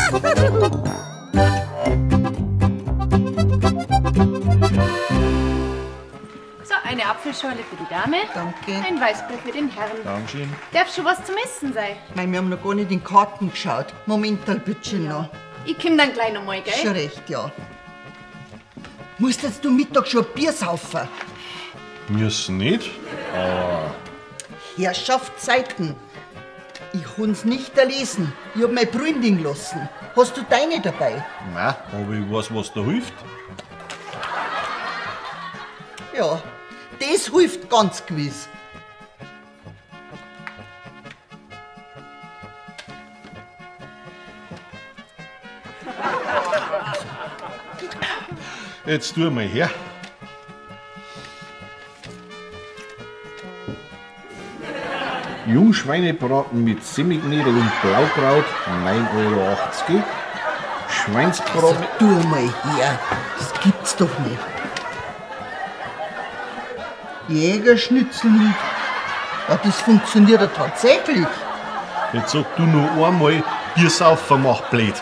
So, eine Apfelschorle für die Dame. Danke. Ein Weißbier für den Herrn. Dankeschön. Darf schon was zum Essen sein? Nein, wir haben noch gar nicht in die Karten geschaut. Momentan bitte noch. Ich komm dann gleich nochmal, gell? Schon recht, ja. Musst jetzt du Mittag schon ein Bier saufen? Müssen nicht, aber Herrschaftszeiten. Ich hab's nicht erlesen. Ich hab mein Bründing lassen. Hast du deine dabei? nein, aber ich weiß, was da hilft. Ja, das hilft ganz gewiss. Jetzt tu mal her. Jungschweinebraten mit Semmelknödel und Blaukraut, 9,80 €. Schweinsbraten. Tu mal her. Das gibt's doch nicht. Jägerschnitzel mit. Ja, das funktioniert ja tatsächlich. Jetzt sag du nur einmal, Biersaufen macht blöd.